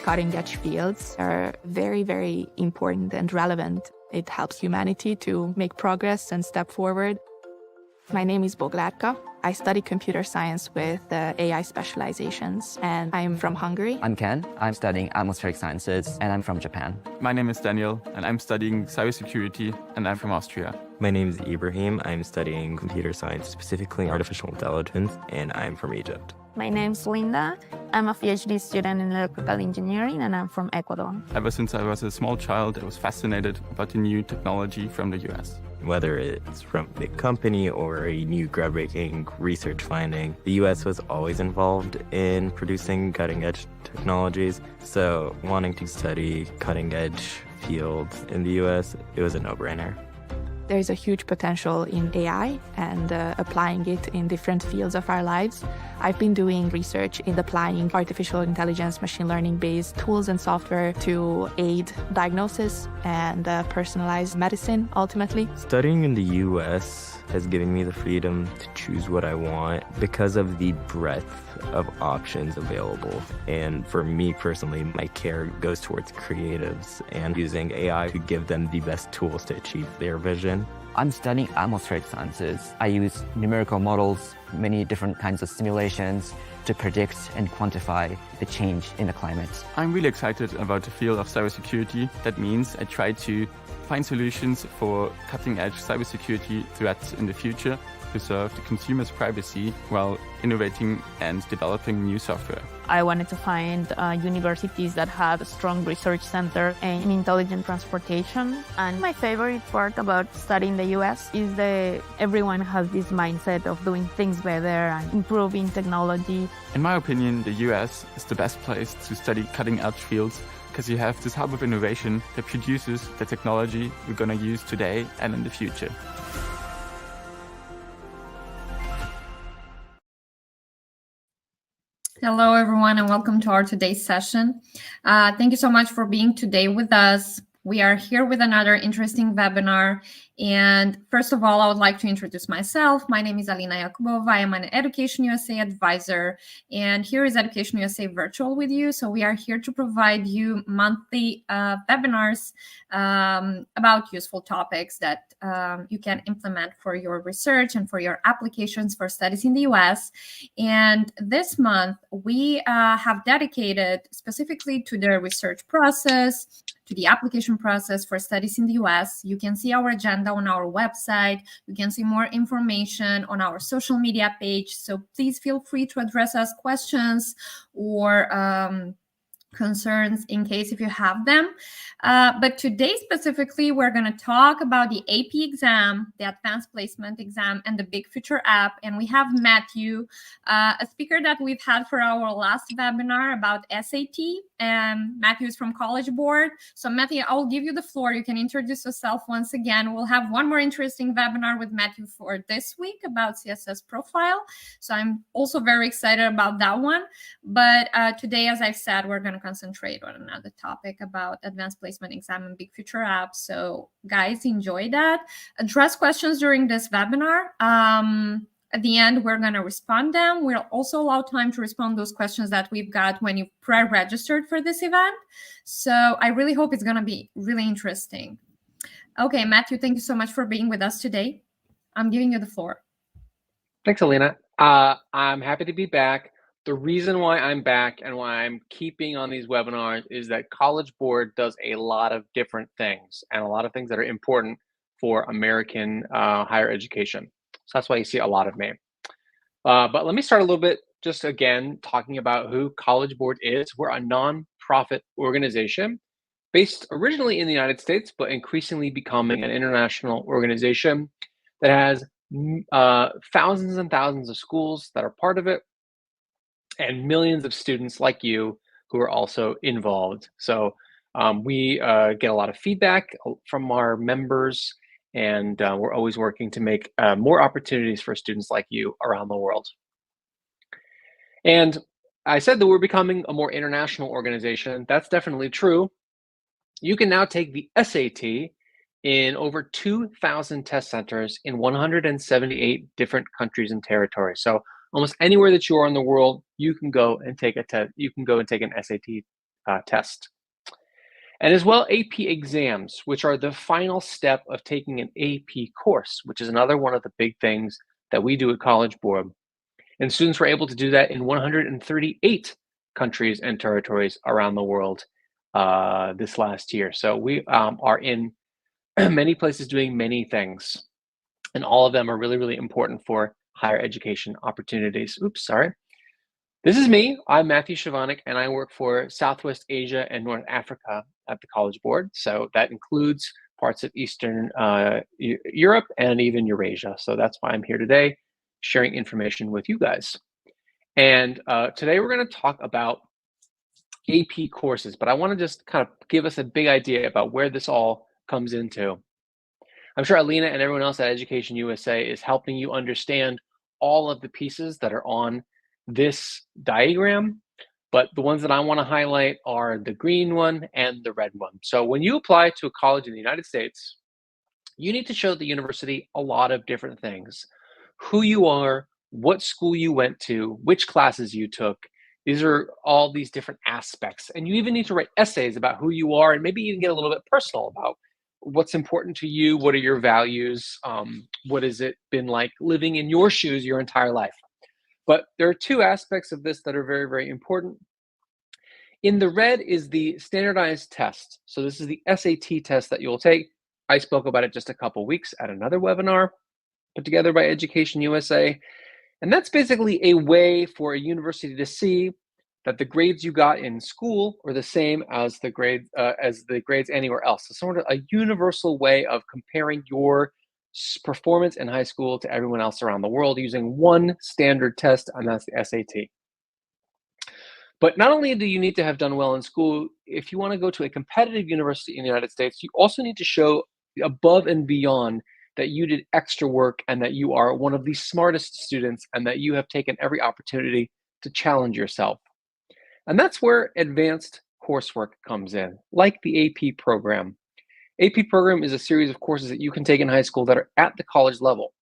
cutting-edge fields are very, very important and relevant. It helps humanity to make progress and step forward. My name is Boglárka. I study computer science with AI specializations, and I'm from Hungary. I'm Ken. I'm studying atmospheric sciences, and I'm from Japan. My name is Daniel, and I'm studying cybersecurity, and I'm from Austria. My name is Ibrahim. I'm studying computer science, specifically artificial intelligence, and I'm from Egypt. My name's Linda. I'm a PhD student in electrical engineering, and I'm from Ecuador. Ever since I was a small child, I was fascinated about the new technology from the US. Whether it's from a big company or a new groundbreaking research finding, the US was always involved in producing cutting-edge technologies. So wanting to study cutting-edge fields in the US, it was a no-brainer. There's a huge potential in AI and applying it in different fields of our lives. I've been doing research in applying artificial intelligence, machine learning-based tools and software to aid diagnosis and personalized medicine, ultimately. Studying in the US has given me the freedom to choose what I want because of the breadth of options available. And for me personally, my care goes towards creatives and using AI to give them the best tools to achieve their vision. I'm studying atmospheric sciences. I use numerical models, many different kinds of simulations to predict and quantify the change in the climate. I'm really excited about the field of cybersecurity. That means I try to find solutions for cutting-edge cybersecurity threats in the future, preserve the consumer's privacy while innovating and developing new software. I wanted to find universities that have a strong research center in intelligent transportation. And my favorite part about studying the US is that everyone has this mindset of doing things better and improving technology. In my opinion, the US is the best place to study cutting-edge fields because you have this hub of innovation that produces the technology we're going to use today and in the future. Hello, everyone, and welcome to our today's session. Thank you so much for being today with us. We are here with another interesting webinar. And first of all, I would like to introduce myself. My name is Alina Yakubova. I am an Education USA advisor, and here is Education USA Virtual with you. So we are here to provide you monthly webinars about useful topics that you can implement for your research and for your applications for studies in the US. And this month, we have dedicated specifically to the research process, to the application process for studies in the US. You can see our agenda on our website. You can see more information on our social media page. So please feel free to address us questions or concerns in case if you have them. But today specifically, we're going to talk about the AP exam, the Advanced Placement exam, and the BigFuture app. And we have Matthew, a speaker that we've had for our last webinar about SAT. And Matthew is from College Board. So Matthew, I'll give you the floor. You can introduce yourself once again. We'll have one more interesting webinar with Matthew for this week about CSS profile. So I'm also very excited about that one. But today, as I've said, we're going to concentrate on another topic about Advanced Placement exam and BigFuture app. So guys, enjoy that. Address questions during this webinar. At the end, we're going to respond them. We'll also allow time to respond those questions that we've got when you pre-registered for this event. So I really hope it's going to be really interesting. Okay, Matthew, thank you so much for being with us today. I'm giving you the floor. Thanks, Alina. I'm happy to be back. The reason why I'm back and why I'm keeping on these webinars is that College Board does a lot of different things and a lot of things that are important for American higher education. So that's why you see a lot of me. But let me start a little bit, just again, talking about who College Board is. We're a nonprofit organization based originally in the United States, but increasingly becoming an international organization that has thousands and thousands of schools that are part of it and millions of students like you who are also involved. So we get a lot of feedback from our members, and we're always working to make more opportunities for students like you around the world. And I said that we're becoming a more international organization. That's definitely true. You can now take the SAT in over 2,000 test centers in 178 different countries and territories. So almost anywhere that you are in the world, you can go and take a test. You can go and take an SAT test. And as well, AP exams, which are the final step of taking an AP course, which is another one of the big things that we do at College Board. And students were able to do that in 138 countries and territories around the world this last year. So we are in many places doing many things, and all of them are really, really important for higher education opportunities. Oops, sorry. This is me. I'm Matthew Chovanec, and I work for Southwest Asia and North Africa at the College Board. So that includes parts of Eastern Europe and even Eurasia. So that's why I'm here today, sharing information with you guys. And today we're going to talk about AP courses, but I want to just kind of give us a big idea about where this all comes into. I'm sure Alina and everyone else at Education USA is helping you understand all of the pieces that are on this diagram, but the ones that I want to highlight are the green one and the red one. So when you apply to a college in the United States, you need to show the university a lot of different things. Who you are, what school you went to, which classes you took. These are all these different aspects. And you even need to write essays about who you are and maybe even get a little bit personal about what's important to you, what are your values, what has it been like living in your shoes your entire life. But there are two aspects of this that are very, very important. In the red is the standardized test. So this is the SAT test that you'll take. I spoke about it just a couple weeks at another webinar put together by Education USA. And that's basically a way for a university to see that the grades you got in school are the same as the grades anywhere else. So sort of a universal way of comparing your performance in high school to everyone else around the world using one standard test, and that's the SAT. But not only do you need to have done well in school, if you want to go to a competitive university in the United States, you also need to show above and beyond that you did extra work and that you are one of the smartest students and that you have taken every opportunity to challenge yourself. And that's where advanced coursework comes in, like the AP program. AP program is a series of courses that you can take in high school that are at the college level.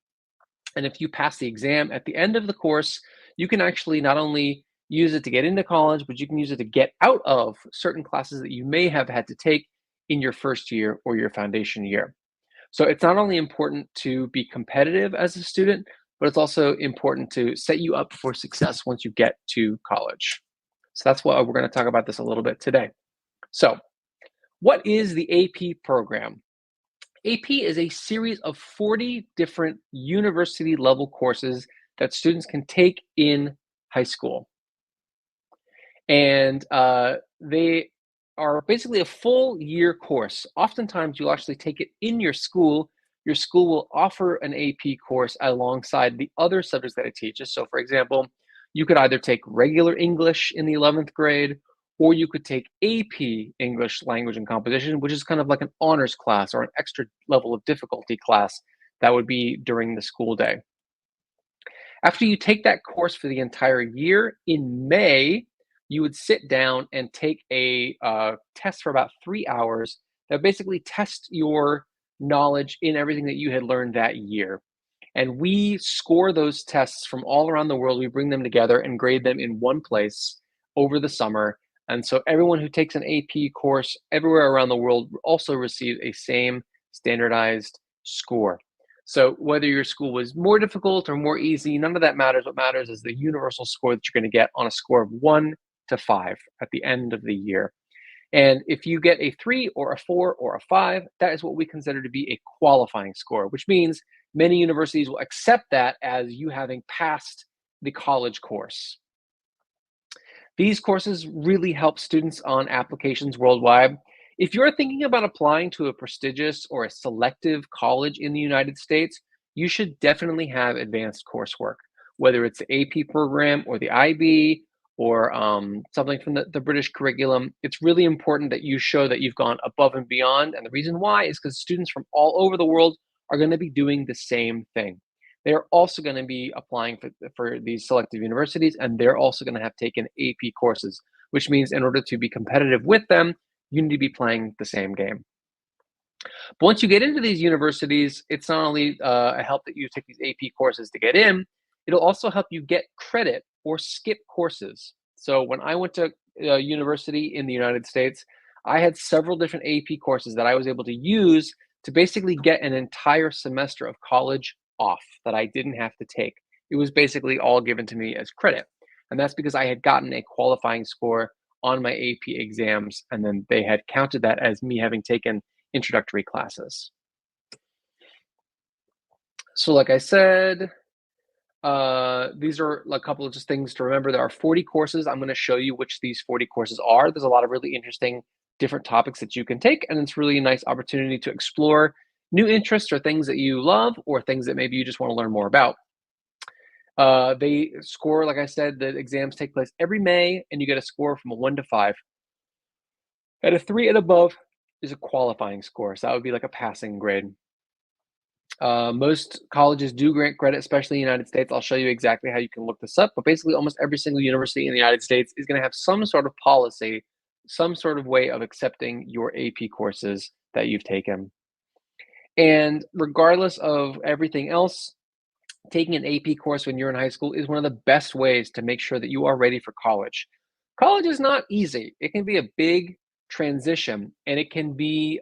And if you pass the exam at the end of the course, you can actually not only use it to get into college, but you can use it to get out of certain classes that you may have had to take in your first year or your foundation year. So it's not only important to be competitive as a student, but it's also important to set you up for success once you get to college. So that's why we're going to talk about this a little bit today. So what is the AP program? AP is a series of 40 different university level courses that students can take in high school. And they are basically a full year course. Oftentimes you'll actually take it in your school. Your school will offer an AP course alongside the other subjects that it teaches. So for example, you could either take regular English in the 11th grade, or you could take AP English Language and Composition, which is kind of like an honors class or an extra level of difficulty class that would be during the school day. After you take that course for the entire year, in May, you would sit down and take a test for about 3 hours that basically tests your knowledge in everything that you had learned that year. And we score those tests from all around the world. We bring them together and grade them in one place over the summer. And so everyone who takes an AP course everywhere around the world also receives a same standardized score. So whether your school was more difficult or more easy, none of that matters. What matters is the universal score that you're going to get on a score of 1 to 5 at the end of the year. And if you get a 3 or a 4 or a 5, that is what we consider to be a qualifying score, which means many universities will accept that as you having passed the college course. These courses really help students on applications worldwide. If you're thinking about applying to a prestigious or a selective college in the United States, you should definitely have advanced coursework, whether it's the AP program or the IB or something from the British curriculum. It's really important that you show that you've gone above and beyond. And the reason why is because students from all over the world are going to be doing the same thing. They're also going to be applying for these selective universities, and they're also going to have taken AP courses, which means in order to be competitive with them, you need to be playing the same game. But once you get into these universities, it's not only a help that you take these AP courses to get in, it'll also help you get credit or skip courses. So when I went to university in the United States, I had several different AP courses that I was able to use to basically get an entire semester of college off that I didn't have to take. It was basically all given to me as credit. And that's because I had gotten a qualifying score on my AP exams, and then they had counted that as me having taken introductory classes. So like I said, these are a couple of just things to remember. There are 40 courses. I'm going to show you which these 40 courses are. There's a lot of really interesting different topics that you can take, and it's really a nice opportunity to explore new interests or things that you love or things that maybe you just want to learn more about. They score, like I said, the exams take place every May, and you get a score from a 1 to 5. At a 3 and above is a qualifying score, so that would be like a passing grade. Most colleges do grant credit, especially in the United States. I'll show you exactly how you can look this up, but basically almost every single university in the United States is going to have some sort of policy, some sort of way of accepting your AP courses that you've taken. And regardless of everything else, taking an AP course when you're in high school is one of the best ways to make sure that you are ready for college. College is not easy. It can be a big transition, and it can be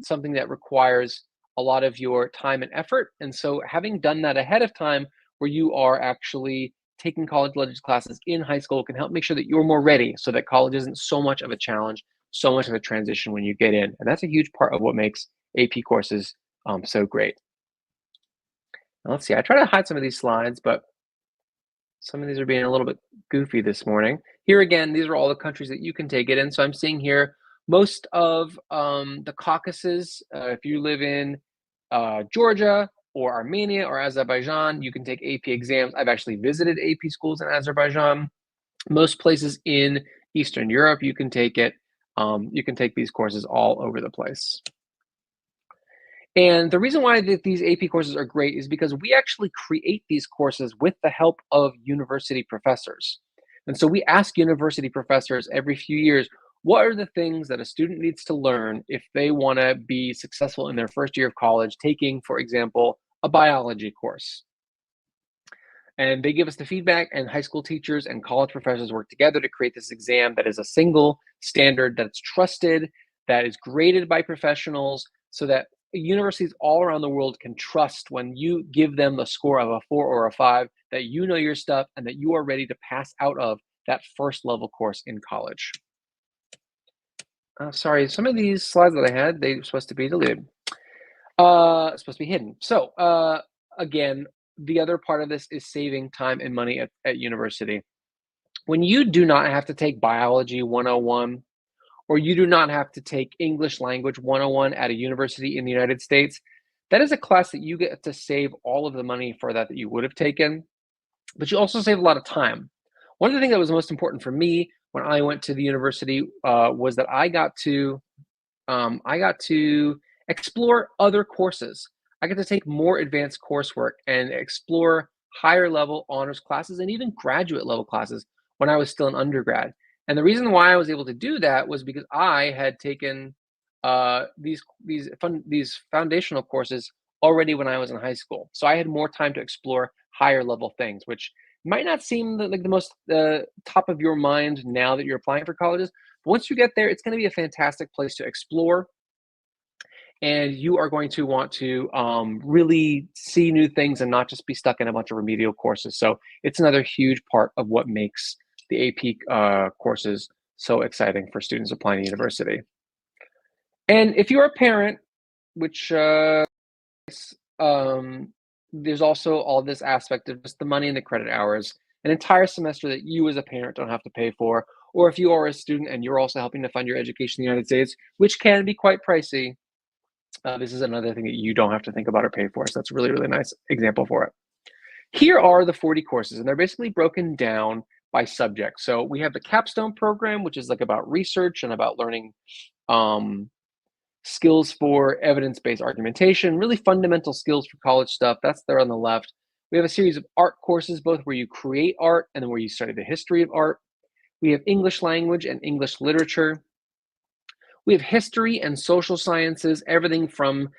something that requires a lot of your time and effort. And so having done that ahead of time, where you are actually taking college classes in high school, can help make sure that you're more ready so that college isn't so much of a challenge, so much of a transition when you get in. And that's a huge part of what makes AP courses so great. Now, let's see, I try to hide some of these slides, but some of these are being a little bit goofy this morning. Here again, these are all the countries that you can take it in. So I'm seeing here most of the Caucasus. If you live in Georgia or Armenia or Azerbaijan, you can take AP exams. I've actually visited AP schools in Azerbaijan. Most places in Eastern Europe, you can take it. You can take these courses all over the place. And the reason why these AP courses are great is because we actually create these courses with the help of university professors. And so we ask university professors every few years, what are the things that a student needs to learn if they want to be successful in their first year of college, taking, for example, a biology course? And they give us the feedback, and high school teachers and college professors work together to create this exam that is a single standard, that's trusted, that is graded by professionals, so that universities all around the world can trust when you give them a score of a 4 or a 5, that you know your stuff and that you are ready to pass out of that first level course in college. Sorry, some of these slides that I had, they were supposed to be deleted. Supposed to be hidden. So again, the other part of this is saving time and money at university. When you do not have to take Biology 101, or you do not have to take English Language 101 at a university in the United States, that is a class that you get to save all of the money for that you would have taken, but you also save a lot of time. One of the things that was most important for me when I went to the university was that I got to explore other courses. I got to take more advanced coursework and explore higher level honors classes and even graduate level classes when I was still an undergrad. And the reason why I was able to do that was because I had taken these foundational courses already when I was in high school. So I had more time to explore higher level things, which might not seem like the most top of your mind now that you're applying for colleges. But once you get there, it's going to be a fantastic place to explore. And you are going to want to really see new things and not just be stuck in a bunch of remedial courses. So it's another huge part of what makes the AP courses so exciting for students applying to university. And if you're a parent, which there's also all this aspect of just the money and the credit hours, an entire semester that you as a parent don't have to pay for, or if you are a student and you're also helping to fund your education in the United States, which can be quite pricey, this is another thing that you don't have to think about or pay for. So that's a really, really nice example for it. Here are the 40 courses, and they're basically broken down by subject. So we have the capstone program, which is like about research and about learning skills for evidence-based argumentation, really fundamental skills for college stuff. That's there on the left. We have a series of art courses, both where you create art and then where you study the history of art. We have English language and English literature. We have history and social sciences, everything from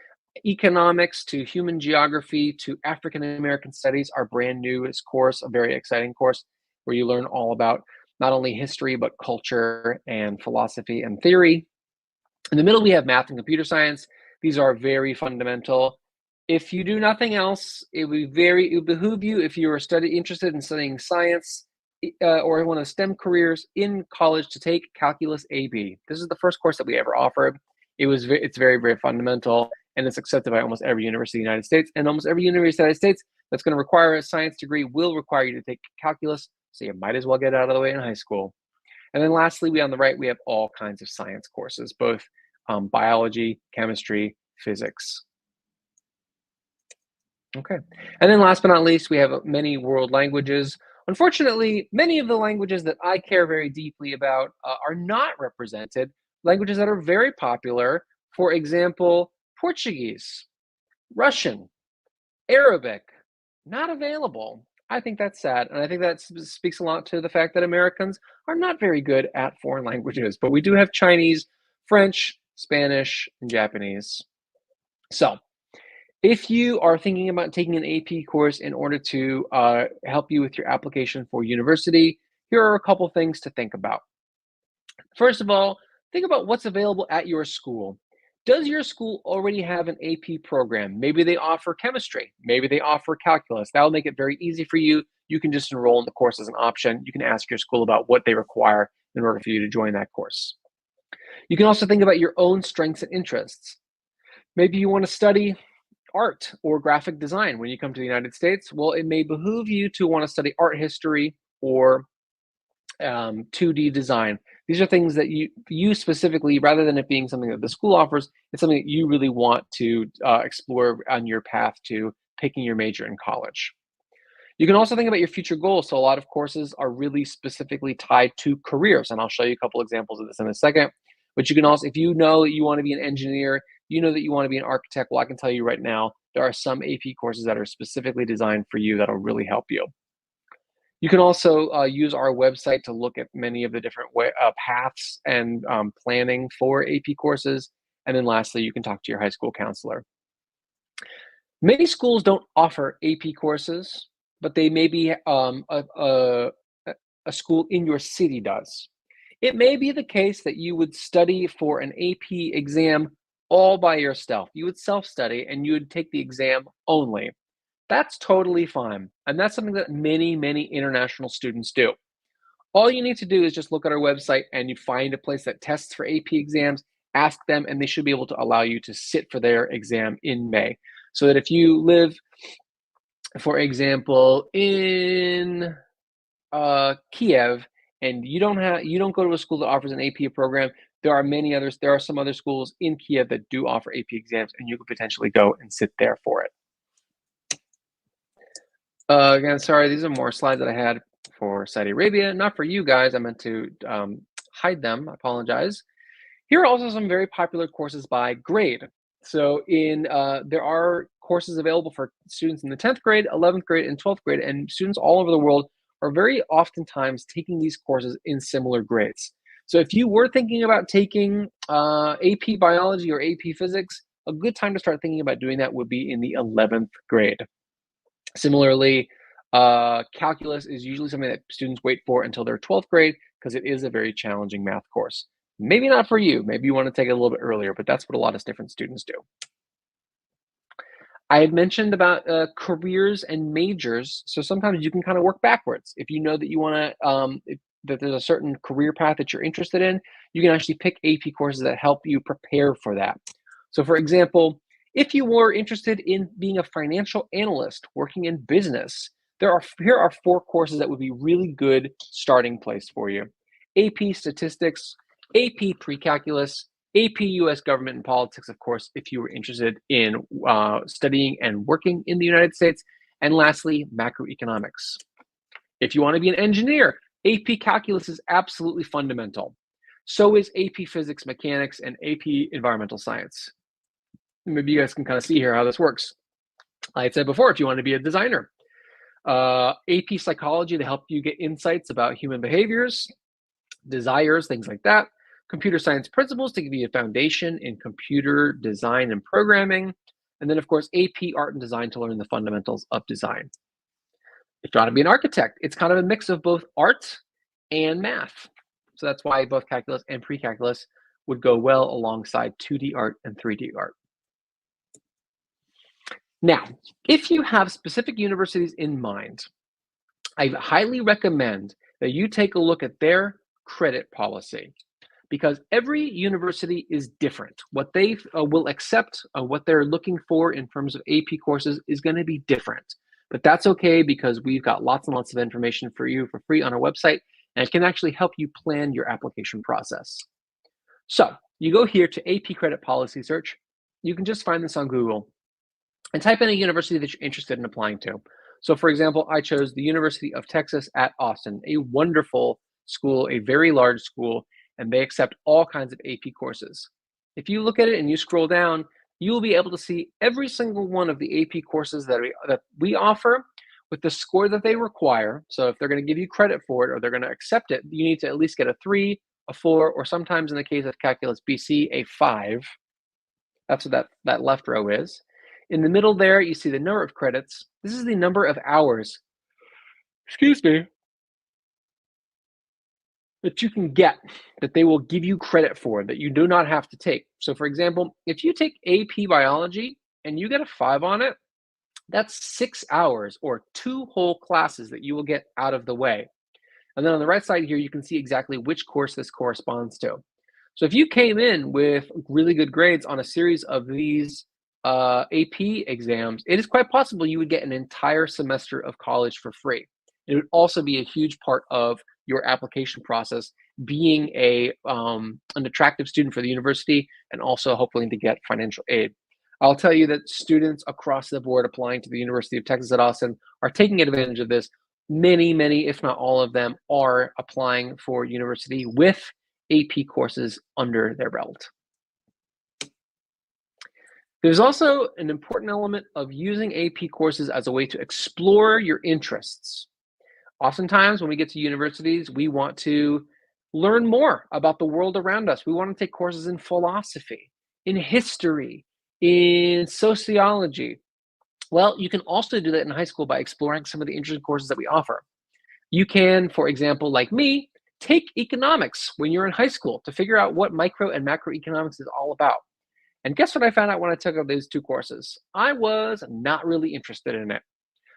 economics to human geography to African American studies, our brand newest course, a very exciting course where you learn all about not only history, but culture and philosophy and theory. In the middle, we have math and computer science. These are very fundamental. If you do nothing else, it would behoove you, if you are interested in studying science or one of the STEM careers in college, to take Calculus AB. This is the first course that we ever offered. It's very, very fundamental, and it's accepted by almost every university in the United States. And almost every university in the United States that's going to require a science degree will require you to take calculus, so you might as well get it out of the way in high school. And then lastly, on the right, we have all kinds of science courses, both biology, chemistry, physics. Okay. And then last but not least, we have many world languages. Unfortunately, many of the languages that I care very deeply about are not represented. Languages that are very popular, for example, Portuguese, Russian, Arabic, not available. I think that's sad, and I think that speaks a lot to the fact that Americans are not very good at foreign languages, but we do have Chinese, French, Spanish, and Japanese. So if you are thinking about taking an AP course in order to help you with your application for university, here are a couple things to think about. First of all, think about what's available at your school. Does your school already have an AP program? Maybe they offer chemistry. Maybe they offer calculus. That will make it very easy for you. You can just enroll in the course as an option. You can ask your school about what they require in order for you to join that course. You can also think about your own strengths and interests. Maybe you want to study art or graphic design when you come to the United States. Well, it may behoove you to want to study art history or 2D design. These are things that you specifically, rather than it being something that the school offers, it's something that you really want to explore on your path to picking your major in college. You can also think about your future goals. So a lot of courses are really specifically tied to careers, and I'll show you a couple examples of this in a second. But you can also, if you know that you want to be an engineer, you know that you want to be an architect, well, I can tell you right now, there are some AP courses that are specifically designed for you that'll really help you. You can also use our website to look at many of the different paths and planning for AP courses. And then lastly, you can talk to your high school counselor. Many schools don't offer AP courses, but they may be a school in your city does. It may be the case that you would study for an AP exam all by yourself. You would self-study and you would take the exam only. That's totally fine. And that's something that many, many international students do. All you need to do is just look at our website and you find a place that tests for AP exams, ask them, and they should be able to allow you to sit for their exam in May. So that if you live, for example, in Kiev, and you don't go to a school that offers an AP program, there are many others. There are some other schools in Kiev that do offer AP exams, and you could potentially go and sit there for it. Again, sorry, these are more slides that I had for Saudi Arabia, not for you guys. I meant to hide them. I apologize. Here are also some very popular courses by grade. So there are courses available for students in the 10th grade, 11th grade, and 12th grade, and students all over the world are very oftentimes taking these courses in similar grades. So if you were thinking about taking AP biology or AP physics, a good time to start thinking about doing that would be in the 11th grade. Similarly, calculus is usually something that students wait for until their 12th grade because it is a very challenging math course. Maybe not for you. Maybe you want to take it a little bit earlier, but that's what a lot of different students do. I had mentioned about careers and majors. So sometimes you can kind of work backwards. If you know that you want to, that there's a certain career path that you're interested in, you can actually pick AP courses that help you prepare for that. So for example, if you were interested in being a financial analyst working in business, here are 4 courses that would be really good starting place for you. AP Statistics, AP Pre-Calculus, AP US Government and Politics, of course, if you were interested in studying and working in the United States, and lastly, Macroeconomics. If you want to be an engineer, AP Calculus is absolutely fundamental. So is AP Physics, Mechanics, and AP Environmental Science. Maybe you guys can kind of see here how this works. Like I said before, if you want to be a designer, AP Psychology to help you get insights about human behaviors, desires, things like that. Computer Science Principles to give you a foundation in computer design and programming. And then, of course, AP Art and Design to learn the fundamentals of design. If you want to be an architect, it's kind of a mix of both art and math. So that's why both calculus and pre-calculus would go well alongside 2D art and 3D art. Now, if you have specific universities in mind, I highly recommend that you take a look at their credit policy, because every university is different. What they will accept, what they're looking for in terms of AP courses is going to be different. But that's okay, because we've got lots and lots of information for you for free on our website, and it can actually help you plan your application process. So you go here to AP Credit Policy Search. You can just find this on Google and type in a university that you're interested in applying to. So for example, I chose the University of Texas at Austin, a wonderful school, a very large school, and they accept all kinds of AP courses. If you look at it and you scroll down, you will be able to see every single one of the AP courses that we offer with the score that they require. So if they're going to give you credit for it or they're going to accept it, you need to at least get a 3, a 4, or sometimes in the case of Calculus BC, a 5. That's what that left row is. In the middle there, you see the number of credits. This is the number of hours, that you can get, that they will give you credit for, that you do not have to take. So for example, if you take AP Biology and you get a 5 on it, that's 6 hours or 2 whole classes that you will get out of the way. And then on the right side here, you can see exactly which course this corresponds to. So if you came in with really good grades on a series of these AP exams, it is quite possible you would get an entire semester of college for free. It would also be a huge part of your application process, being an attractive student for the university and also hopefully to get financial aid. I'll tell you that students across the board applying to the University of Texas at Austin are taking advantage of this. Many, if not all of them, are applying for university with AP courses under their belt. There's also an important element of using AP courses as a way to explore your interests. Oftentimes, when we get to universities, we want to learn more about the world around us. We want to take courses in philosophy, in history, in sociology. Well, you can also do that in high school by exploring some of the interesting courses that we offer. You can, for example, like me, take economics when you're in high school to figure out what micro and macroeconomics is all about. And guess what I found out when I took those 2 courses? I was not really interested in it.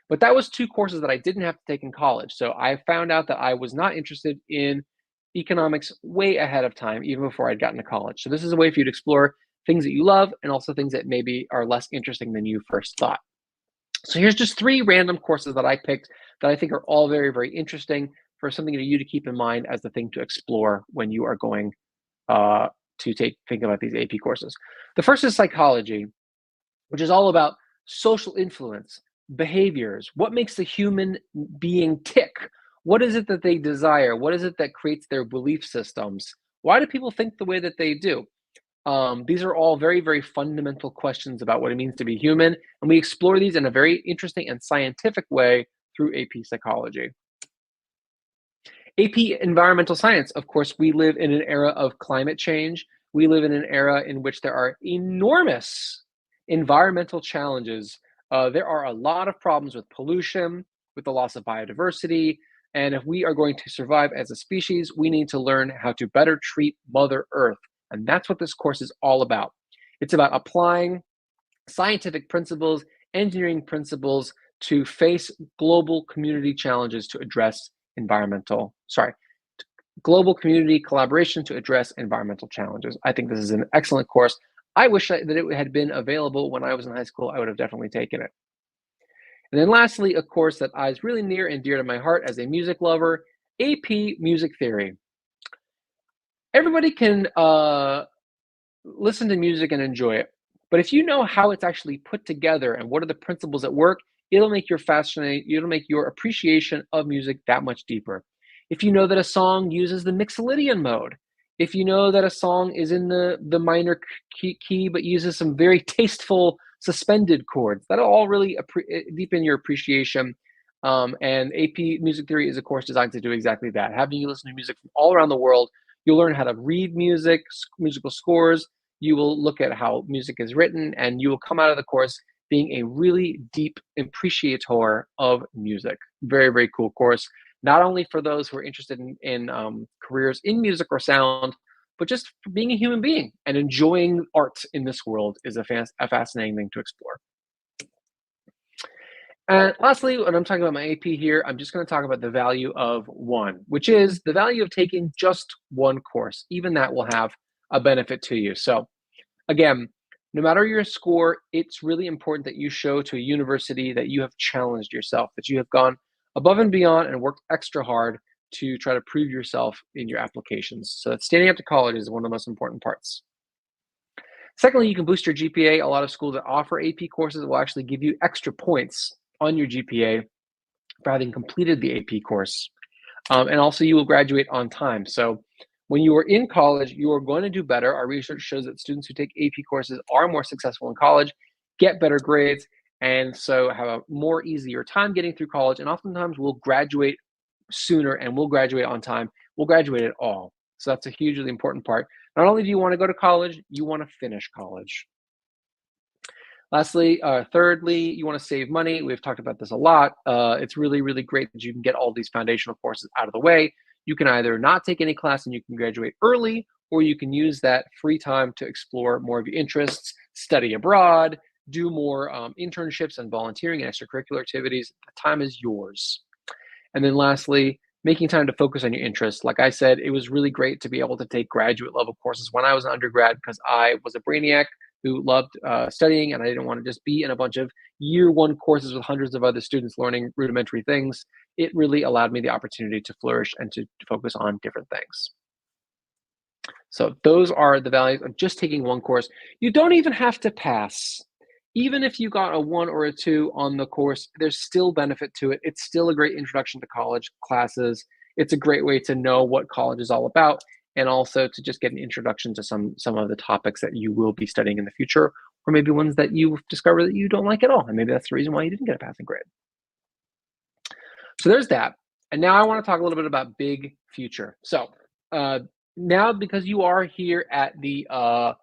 But that was 2 courses that I didn't have to take in college. So I found out that I was not interested in economics way ahead of time, even before I'd gotten to college. So this is a way for you to explore things that you love and also things that maybe are less interesting than you first thought. So here's just 3 random courses that I picked that I think are all very, very interesting for something that you to keep in mind as the thing to explore when you are going to think about these AP courses. The first is psychology, which is all about social influence, behaviors, what makes the human being tick? What is it that they desire? What is it that creates their belief systems? Why do people think the way that they do? These are all very, very fundamental questions about what it means to be human, and we explore these in a very interesting and scientific way through AP Psychology. AP Environmental Science, of course, we live in an era of climate change. We live in an era in which there are enormous environmental challenges. There are a lot of problems with pollution, with the loss of biodiversity, and if we are going to survive as a species, we need to learn how to better treat Mother Earth. And that's what this course is all about. It's about applying scientific principles, engineering principles to face global community challenges to address global community collaboration to address environmental challenges. I think this is an excellent course. I wish that it had been available when I was in high school. I would have definitely taken it. And then lastly, a course that is really near and dear to my heart as a music lover, AP Music Theory. Everybody can listen to music and enjoy it. But if you know how it's actually put together and what are the principles at work, it'll make your appreciation of music that much deeper. If you know that a song uses the Mixolydian mode, if you know that a song is in the minor key but uses some very tasteful suspended chords, that'll all really deepen your appreciation. And AP Music Theory is a course designed to do exactly that. Having you listen to music from all around the world, you'll learn how to read music, musical scores. You will look at how music is written, and you will come out of the course being a really deep appreciator of music. Very, very cool course. not only for those who are interested in careers in music or sound, but just for being a human being and enjoying art in this world is a fascinating thing to explore. And lastly, when I'm talking about my AP here, I'm just going to talk about the value of one, which is the value of taking just one course. Even that will have a benefit to you. So again, no matter your score, it's really important that you show to a university that you have challenged yourself, that you have gone above and beyond and worked extra hard to try to prove yourself in your applications. So that standing up to college is one of the most important parts. Secondly, you can boost your GPA. A lot of schools that offer AP courses will actually give you extra points on your GPA for having completed the AP course. And also you will graduate on time. So when you are in college, you are going to do better. Our research shows that students who take AP courses are more successful in college, get better grades, and so have a more easier time getting through college, and oftentimes will graduate sooner and will graduate on time. We'll graduate at all. So that's a hugely important part. Not only do you want to go to college, you want to finish college. Lastly, thirdly, you want to save money. We've talked about this a lot. It's really, really great that you can get all these foundational courses out of the way. You can either not take any class and you can graduate early, or you can use that free time to explore more of your interests, study abroad, do more internships and volunteering and extracurricular activities. The time is yours. And then lastly, making time to focus on your interests. Like I said, it was really great to be able to take graduate level courses when I was an undergrad because I was a brainiac who loved studying, and I didn't want to just be in a bunch of year one courses with hundreds of other students learning rudimentary things. It really allowed me the opportunity to flourish and to focus on different things. So those are the values of just taking one course. You don't even have to pass. Even if you got a 1 or a 2 on the course, there's still benefit to it. It's still a great introduction to college classes. It's a great way to know what college is all about, and also to just get an introduction to some of the topics that you will be studying in the future, or maybe ones that you've discovered that you don't like at all, and maybe that's the reason why you didn't get a passing grade. So there's that. And now I want to talk a little bit about BigFuture. So now, because you are here at the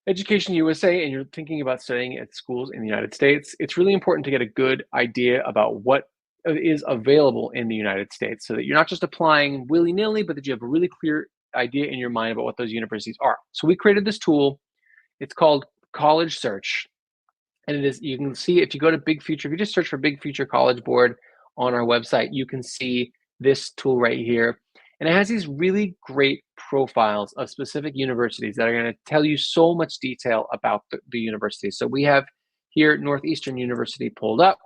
Education USA and you're thinking about studying at schools in the United States, it's really important to get a good idea about what is available in the United States so that you're not just applying willy-nilly, but that you have a really clear idea in your mind about what those universities are. So we created this tool. It's called College Search. And it is, you can see if you go to BigFuture, if you just search for BigFuture College Board on our website, you can see this tool right here. And it has these really great profiles of specific universities that are going to tell you so much detail about the university. So we have here Northeastern University pulled up,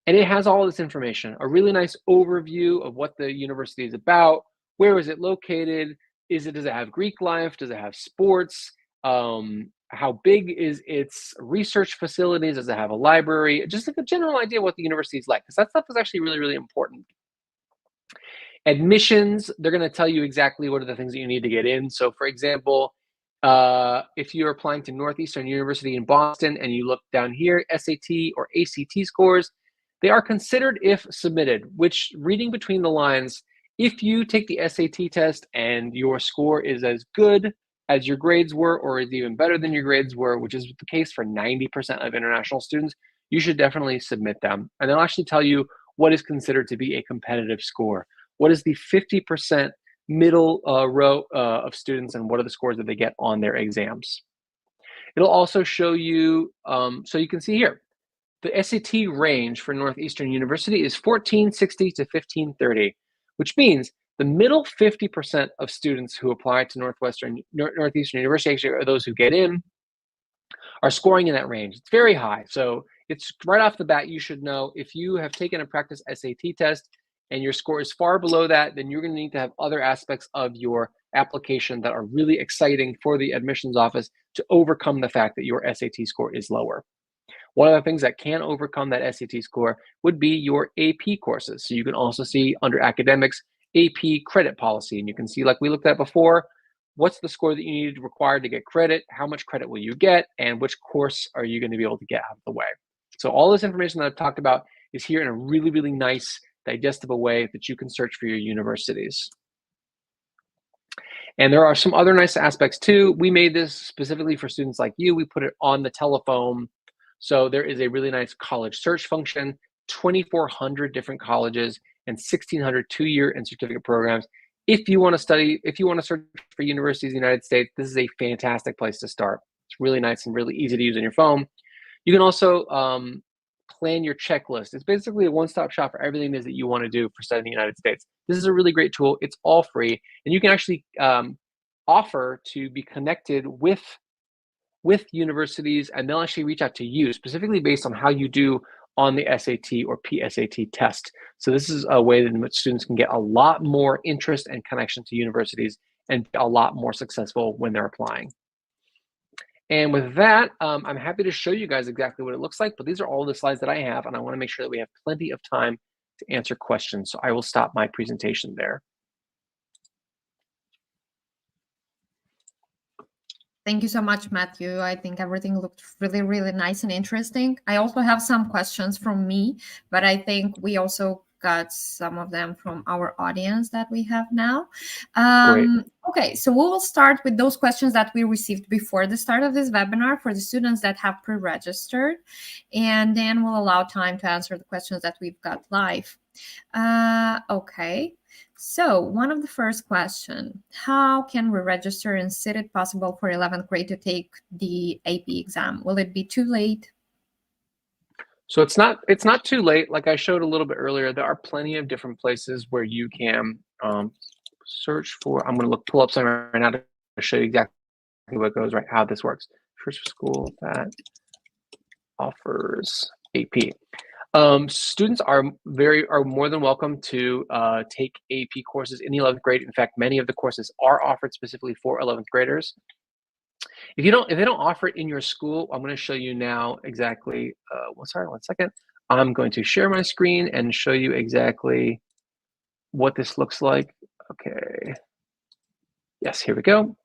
and it has all this information, a really nice overview of what the university is about. Where is it located? Does it have Greek life? Does it have sports? How big is its research facilities? Does it have a library? Just like a general idea of what the university is like, because that stuff is actually really, really important. Admissions, they're going to tell you exactly what are the things that you need to get in. So for example, if you're applying to Northeastern University in Boston and you look down here, SAT or ACT scores, they are considered if submitted, which, reading between the lines, if you take the SAT test and your score is as good as your grades were, or is even better than your grades were, which is the case for 90% of international students, you should definitely submit them. And they'll actually tell you what is considered to be a competitive score. What is the 50% middle row of students, and what are the scores that they get on their exams? It'll also show you, so you can see here, the SAT range for Northeastern University is 1460 to 1530, which means the middle 50% of students who apply to Northeastern University, actually are those who get in, are scoring in that range. It's very high. So it's right off the bat, you should know if you have taken a practice SAT test and your score is far below that, then you're going to need to have other aspects of your application that are really exciting for the admissions office to overcome the fact that your SAT score is lower. One of the things that can overcome that SAT score would be your AP courses. So you can also see under academics, AP credit policy. And you can see, like we looked at before, what's the score that you need required to get credit? How much credit will you get? And which course are you going to be able to get out of the way? So all this information that I've talked about is here in a really, really nice, digestible way that you can search for your universities. And there are some other nice aspects too. We made this specifically for students like you. We put it on the telephone. So there is a really nice college search function, 2,400 different colleges, and 1,600 two-year and certificate programs. If you want to study, if you want to search for universities in the United States, this is a fantastic place to start. It's really nice and really easy to use on your phone. You can also plan your checklist. It's basically a one-stop shop for everything it is that you want to do for studying in the United States. This is a really great tool. It's all free, and you can actually offer to be connected with universities, and they'll actually reach out to you specifically based on how you do on the SAT or PSAT test. So this is a way in which students can get a lot more interest and connection to universities and be a lot more successful when they're applying. And with that, I'm happy to show you guys exactly what it looks like, but these are all the slides that I have, and I want to make sure that we have plenty of time to answer questions. So I will stop my presentation there. Thank you so much, Matthew. I think everything looked really, really nice and interesting. I also have some questions from me, but I think we also got some of them from our audience that we have now. Okay, so we will start with those questions that we received before the start of this webinar for the students that have pre-registered, and then we'll allow time to answer the questions that we've got live. Okay. So one of the first question, how can we register and is it possible for 11th grade to take the AP exam? Will it be too late? So it's not too late. Like I showed a little bit earlier, there are plenty of different places where you can search for. I'm going to pull up something right now to show you exactly what goes right, how this works. Search for school that offers AP. Students are more than welcome to take AP courses in the 11th grade. In fact, many of the courses are offered specifically for 11th graders. If they don't offer it in your school, I'm going to show you now exactly. Sorry, one second. I'm going to share my screen and show you exactly what this looks like. Okay. Yes, here we go.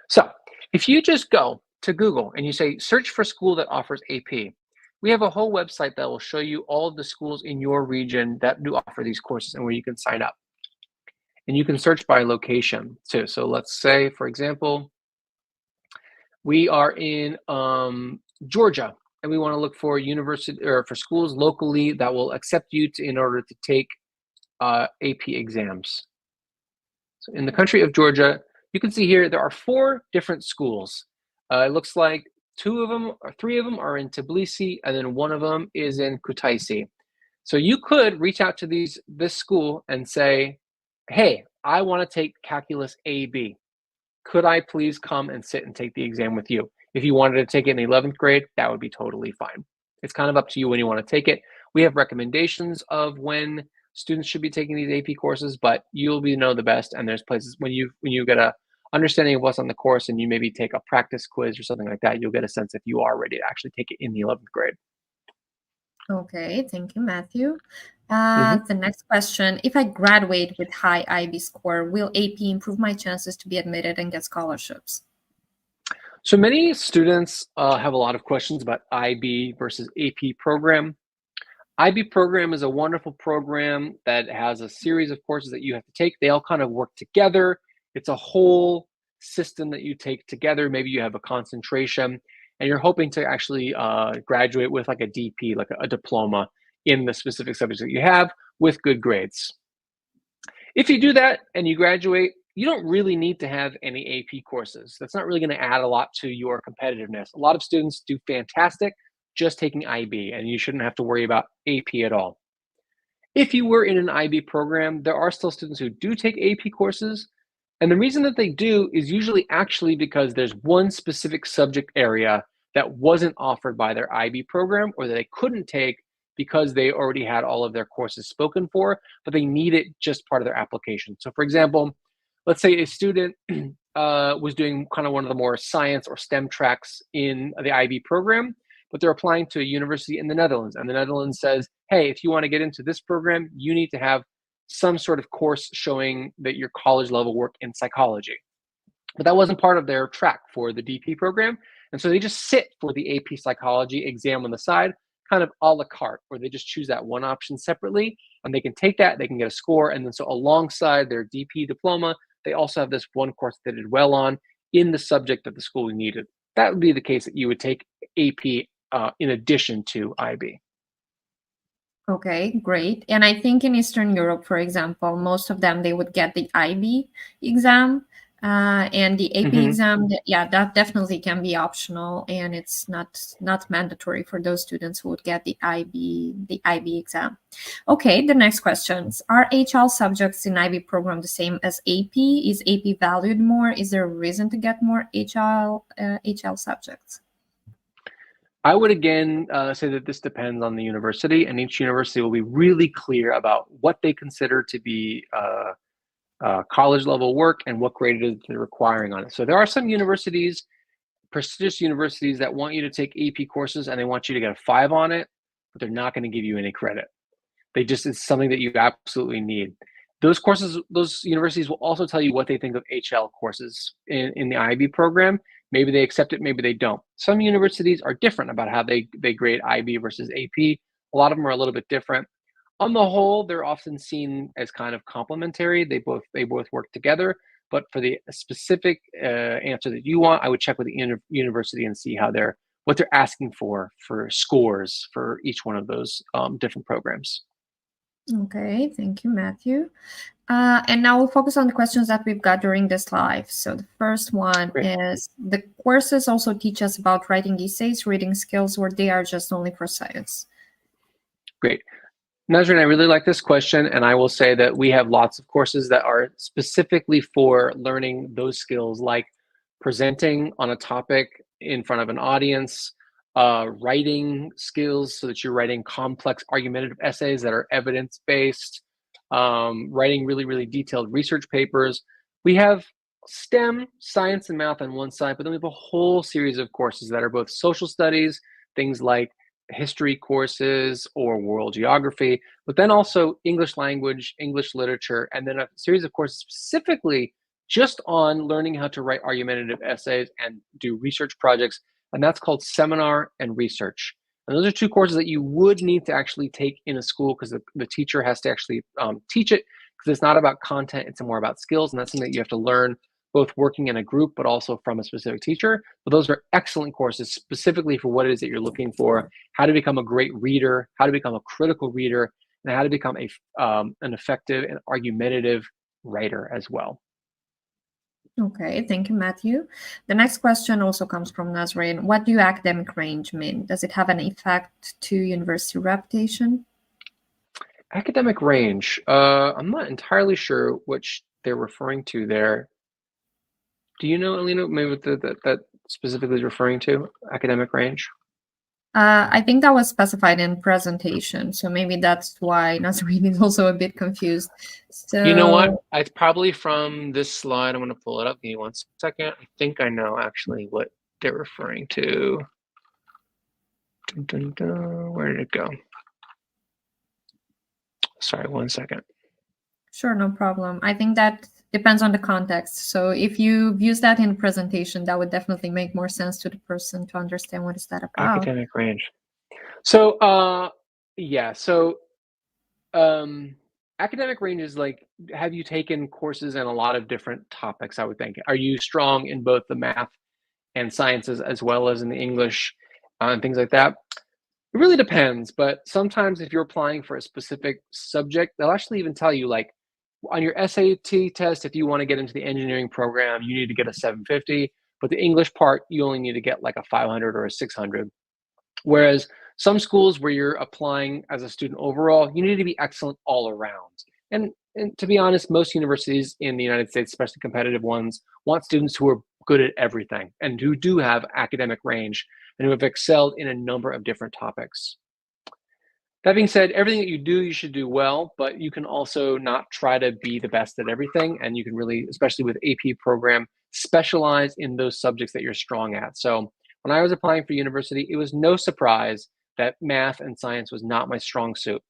So if you just go to Google and you say search for school that offers AP, we have a whole website that will show you all of the schools in your region that do offer these courses and where you can sign up. And you can search by location too. So let's say, for example, we are in Georgia, and we want to look for university or for schools locally that will accept you in order to take AP exams. So in the country of Georgia, you can see here there are 4 different schools. It looks like 2 of them or 3 of them are in Tbilisi, and then 1 of them is in Kutaisi. So you could reach out to this school and say, hey, I want to take calculus AB. Could I please come and sit and take the exam with you? If you wanted to take it in the 11th grade, that would be totally fine. It's kind of up to you when you want to take it. We have recommendations of when students should be taking these AP courses, but you'll know the best. And there's places when you get a understanding of what's on the course and you maybe take a practice quiz or something like that, you'll get a sense if you are ready to actually take it in the 11th grade. Okay, thank you, Matthew. The next question, if I graduate with high IB score, will AP improve my chances to be admitted and get scholarships? So many students have a lot of questions about IB versus AP program. IB program is a wonderful program that has a series of courses that you have to take. They all kind of work together. It's a whole system that you take together. Maybe you have a concentration and you're hoping to actually graduate with like a DP, like a diploma in the specific subjects that you have with good grades. If you do that and you graduate, you don't really need to have any AP courses. That's not really going to add a lot to your competitiveness. A lot of students do fantastic just taking IB, and you shouldn't have to worry about AP at all. If you were in an IB program, there are still students who do take AP courses, and the reason that they do is usually actually because there's one specific subject area that wasn't offered by their IB program or that they couldn't take because they already had all of their courses spoken for, but they need it just part of their application. So for example, let's say a student was doing kind of one of the more science or STEM tracks in the IB program, but they're applying to a university in the Netherlands. And the Netherlands says, hey, if you want to get into this program, you need to have some sort of course showing that your college level work in psychology. But that wasn't part of their track for the DP program. And so they just sit for the AP psychology exam on the side, kind of a la carte, where they just choose that one option separately, and they can take that, they can get a score. And then so alongside their DP diploma, they also have this one course they did well on in the subject that the school needed. That would be the case that you would take AP in addition to IB. Okay, great. And I think in Eastern Europe, for example, most of them, they would get the IB exam and the AP exam. Yeah, that definitely can be optional, and it's not mandatory for those students who would get the IB exam. Okay, the next questions. Are HL subjects in IB program the same as AP? Is AP valued more? Is there a reason to get more HL subjects? I would again say that this depends on the university, and each university will be really clear about what they consider to be college level work and what grade it is they're requiring on it. So there are some universities, prestigious universities, that want you to take AP courses and they want you to get a 5 on it, but they're not going to give you any credit. It's something that you absolutely need. Those universities will also tell you what they think of HL courses in the IB program. Maybe they accept it, maybe they don't. Some universities are different about how they grade IB versus AP. A lot of them are a little bit different. On the whole, they're often seen as kind of complementary. They both work together. But for the specific answer that you want, I would check with the university and see what they're asking for scores for each one of those different programs. Okay, thank you, Matthew. And now we'll focus on the questions that we've got during this live. So the first one is, the courses also teach us about writing essays, reading skills, or they are just only for science? Great. Nazreen, I really like this question, and I will say that we have lots of courses that are specifically for learning those skills, like presenting on a topic in front of an audience, writing skills so that you're writing complex argumentative essays that are evidence-based, writing really, really detailed research papers. We have STEM, science and math on one side, but then we have a whole series of courses that are both social studies, things like history courses or world geography, but then also English language, English literature, and then a series of courses specifically just on learning how to write argumentative essays and do research projects, and that's called seminar and research. And those are 2 courses that you would need to actually take in a school, because the teacher has to actually teach it, because it's not about content, it's more about skills, and that's something that you have to learn both working in a group, but also from a specific teacher. But those are excellent courses specifically for what it is that you're looking for, how to become a great reader, how to become a critical reader, and how to become an effective and argumentative writer as well. Okay, thank you, Matthew. The next question also comes from Nazreen. What do academic range mean? Does it have an effect to university reputation? Academic range. I'm not entirely sure which they're referring to there. Do you know, Alina, maybe what that specifically is referring to, academic range? I think that was specified in presentation, so maybe that's why Nazreen is also a bit confused. So you know what? It's probably from this slide. I'm going to pull it up. Give me 1 second. I think I know actually what they're referring to. Dun, dun, dun. Where did it go? Sorry, 1 second. Sure, no problem. I think that depends on the context. So if you use that in presentation, that would definitely make more sense to the person to understand what is that about. Academic range. So yeah, so academic range is like, have you taken courses in a lot of different topics, I would think. Are you strong in both the math and sciences as well as in the English and things like that? It really depends, but sometimes if you're applying for a specific subject, they'll actually even tell you, like, on your SAT test, if you want to get into the engineering program, you need to get a 750, but the English part, you only need to get like a 500 or a 600. Whereas some schools where you're applying as a student overall, you need to be excellent all around. And to be honest, most universities in the United States, especially competitive ones, want students who are good at everything and who do have academic range and who have excelled in a number of different topics. That being said, everything that you do, you should do well, but you can also not try to be the best at everything. And you can really, especially with AP program, specialize in those subjects that you're strong at. So when I was applying for university, it was no surprise that math and science was not my strong suit.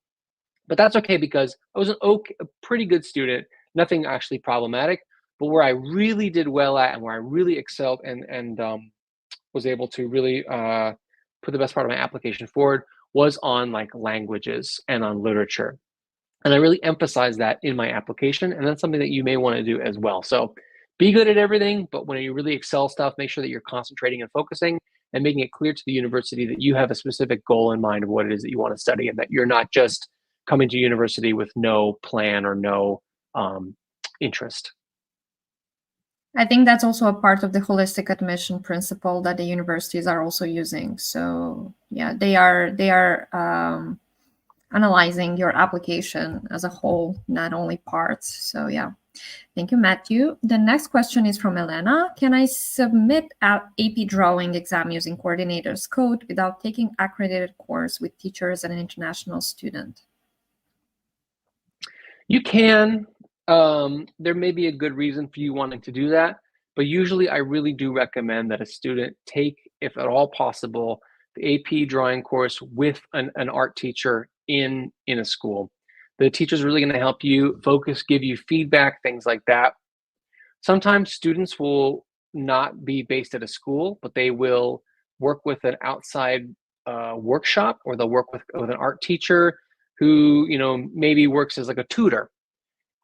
But that's okay, because I was a pretty good student, nothing actually problematic. But where I really did well at and where I really excelled and was able to really put the best part of my application forward was on like languages and on literature. And I really emphasized that in my application, and that's something that you may want to do as well. So be good at everything, but when you really excel stuff, make sure that you're concentrating and focusing, and making it clear to the university that you have a specific goal in mind of what it is that you want to study, and that you're not just coming to university with no plan or no interest. I think that's also a part of the holistic admission principle that the universities are also using. So yeah, they are analyzing your application as a whole, not only parts. So yeah, thank you, Matthew. The next question is from Elena. Can I submit an AP drawing exam using coordinator's code without taking accredited course with teachers and an international student? You can. There may be a good reason for you wanting to do that, but usually I really do recommend that a student take, if at all possible, the AP drawing course with an art teacher in a school. The teacher's really going to help you focus, give you feedback, things like that. Sometimes students will not be based at a school, but they will work with an outside workshop, or they'll work with an art teacher who, maybe works as like a tutor.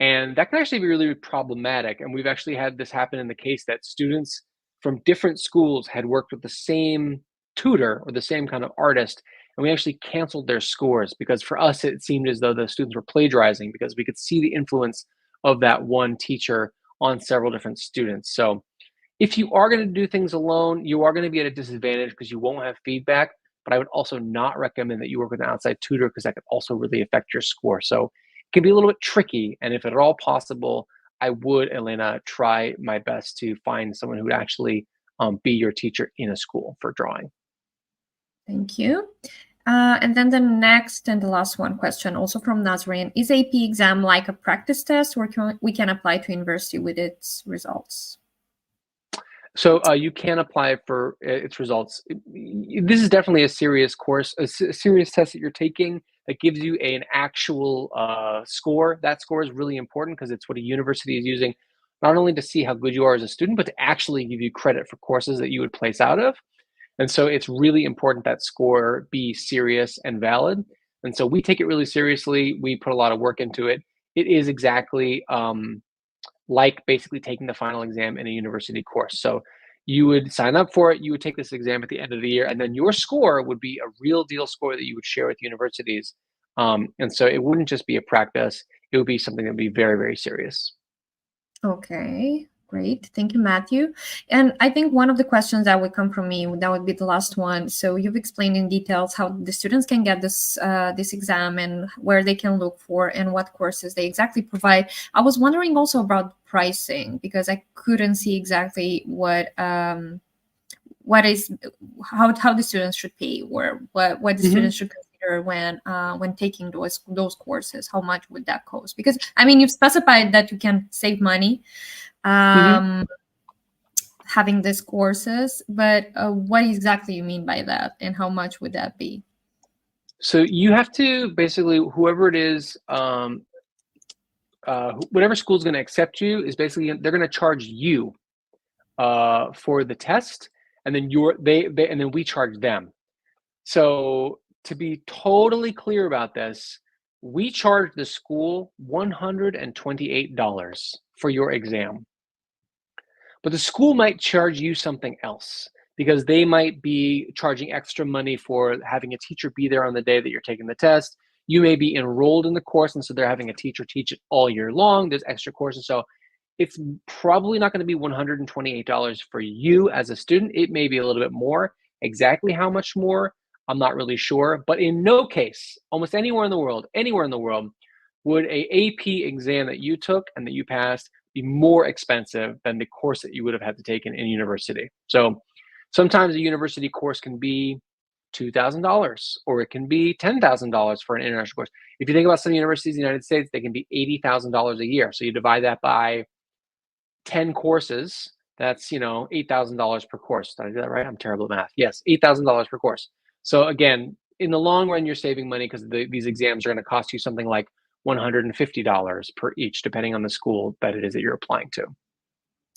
And that can actually be really problematic. And we've actually had this happen in the case that students from different schools had worked with the same tutor or the same kind of artist, and we actually canceled their scores because for us it seemed as though the students were plagiarizing, because we could see the influence of that one teacher on several different students. So if you are going to do things alone, you are going to be at a disadvantage because you won't have feedback. But I would also not recommend that you work with an outside tutor, because that could also really affect your score. So it can be a little bit tricky. And if at all possible, I would, Elena, try my best to find someone who would actually be your teacher in a school for drawing. Thank you. And then the next and the last one question, also from Nazrin. Is AP exam like a practice test where we can apply to university with its results? So you can apply for its results. This is definitely a serious course, a serious test that you're taking that gives you an actual score. That score is really important because it's what a university is using, not only to see how good you are as a student, but to actually give you credit for courses that you would place out of. And so it's really important that score be serious and valid. And so we take it really seriously. We put a lot of work into it. It is exactly like basically taking the final exam in a university course. So you would sign up for it, you would take this exam at the end of the year, and then your score would be a real deal score that you would share with universities. And so it wouldn't just be a practice, it would be something that would be very, very serious. Okay, great. Thank you, Matthew. And I think one of the questions that would come from me, that would be the last one. So you've explained in details how the students can get this exam and where they can look for and what courses they exactly provide. I was wondering also about pricing, because I couldn't see exactly how the students should pay, or what the students should consider when taking those courses. How much would that cost? Because I mean, you've specified that you can save money having these courses, but what exactly you mean by that, and how much would that be? So you have to basically, whoever it is, whatever school is going to accept you is basically, they're going to charge you for the test, and then and then we charge them. So to be totally clear about this, we charge the school $128 for your exam. But the school might charge you something else, because they might be charging extra money for having a teacher be there on the day that you're taking the test. You may be enrolled in the course, and so they're having a teacher teach it all year long. There's extra courses. So it's probably not going to be $128 for you as a student. It may be a little bit more. Exactly how much more, I'm not really sure. But in no case, almost anywhere in the world, would a AP exam that you took and that you passed be more expensive than the course that you would have had to take in university. So sometimes a university course can be $2,000, or it can be $10,000 for an international course. If you think about some universities in the United States, they can be $80,000 a year. So you divide that by 10 courses, that's, $8,000 per course. Did I do that right? I'm terrible at math. Yes, $8,000 per course. So again, in the long run, you're saving money, because these exams are going to cost you something like $150 per each, depending on the school that it is that you're applying to.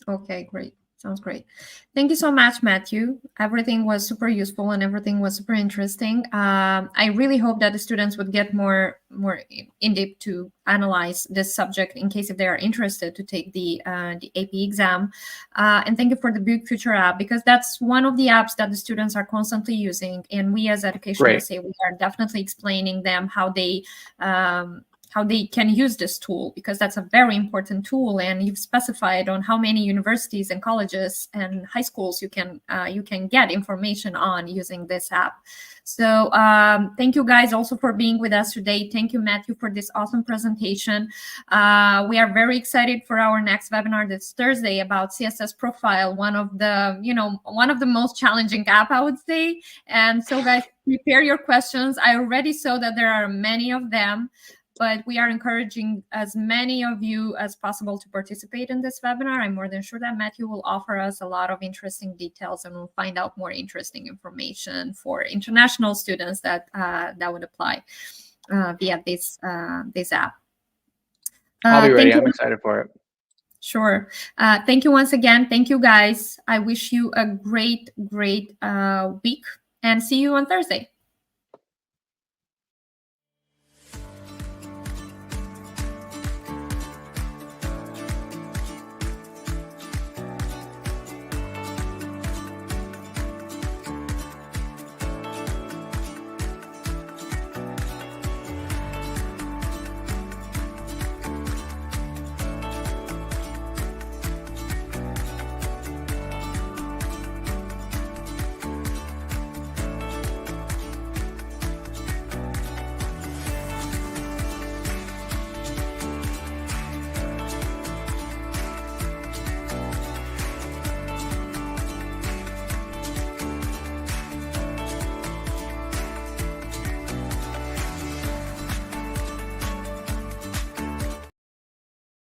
Okay, great. Sounds great. Thank you so much, Matthew. Everything was super useful and everything was super interesting. I really hope that the students would get more in depth to analyze this subject in case if they are interested to take the AP exam. And thank you for the BigFuture app, because that's one of the apps that the students are constantly using. And we as Education USA, we are definitely explaining them how they can use this tool, because that's a very important tool, and you've specified on how many universities and colleges and high schools you can get information on using this app. So thank you guys also for being with us today. Thank you, Matthew, for this awesome presentation. We are very excited for our next webinar this Thursday about CSS Profile, one of the most challenging app, I would say. And so guys, prepare your questions. I already saw that there are many of them, but we are encouraging as many of you as possible to participate in this webinar. I'm more than sure that Matthew will offer us a lot of interesting details, and we'll find out more interesting information for international students that would apply via this app. I'll be ready. I'm excited for it. Sure. Thank you once again. Thank you, guys. I wish you a great week, and see you on Thursday.